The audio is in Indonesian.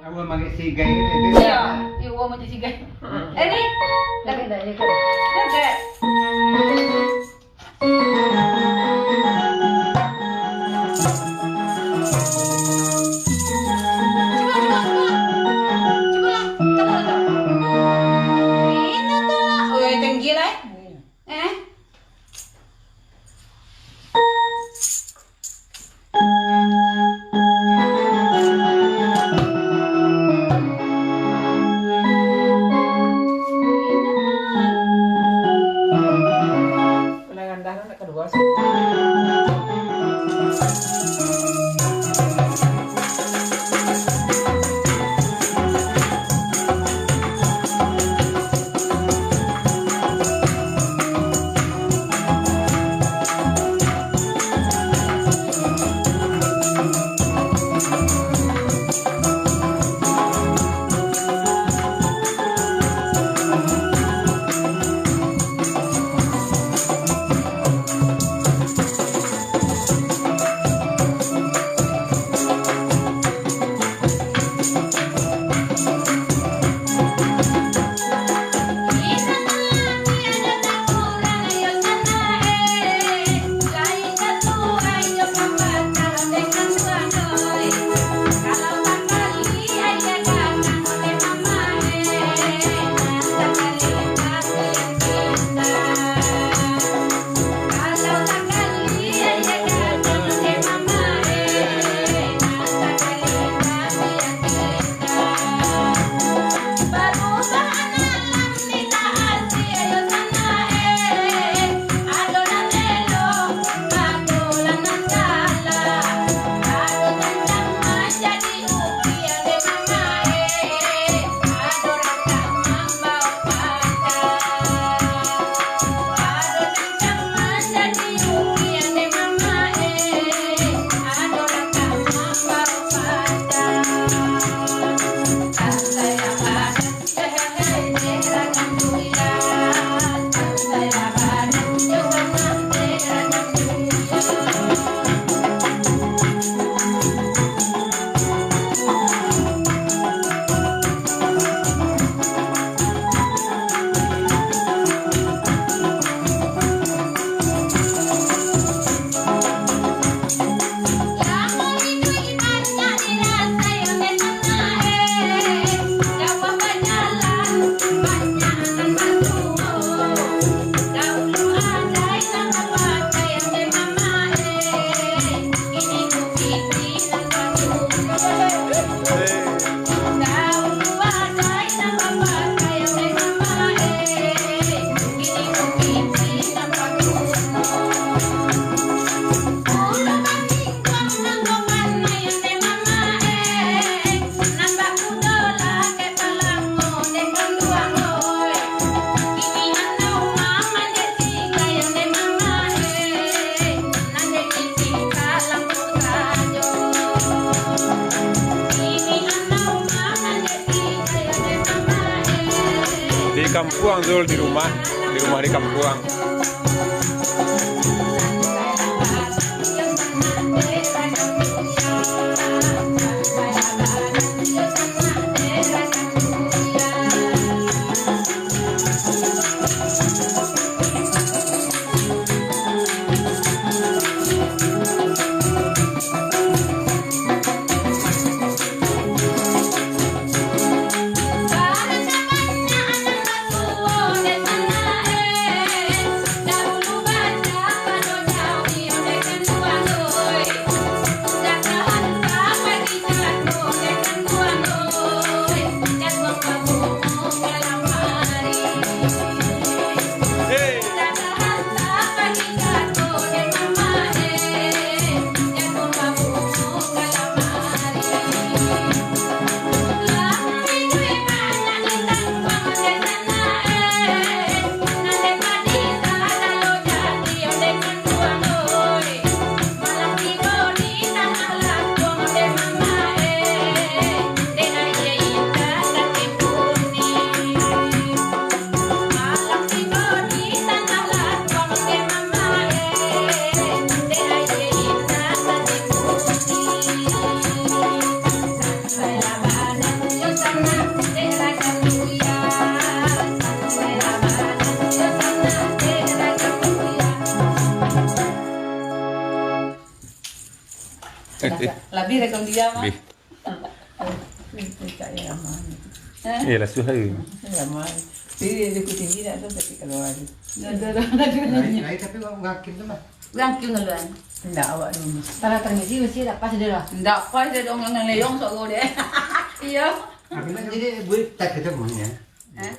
Awal pakai sigai itu. Iya, iwo mau sigai. Ini, lagi dah ini kan. Lagi. Di Kampuang Zul, di rumah di Kampuang. Abi rekam dia mah. Bi. Kayak aman. Iya lah suha. Saya aman. Jadi dia kucing tidak tuh tapi kalau ada. Nah, tapi nggak gitu mah. Yang kieu ngaluan. Tidak awak dulu. Tara permisi mesti dapat saudara. Tidak pas dia dong yang leyong sok gue deh. Iya. Jadi gue tak ketemu ya. Hah?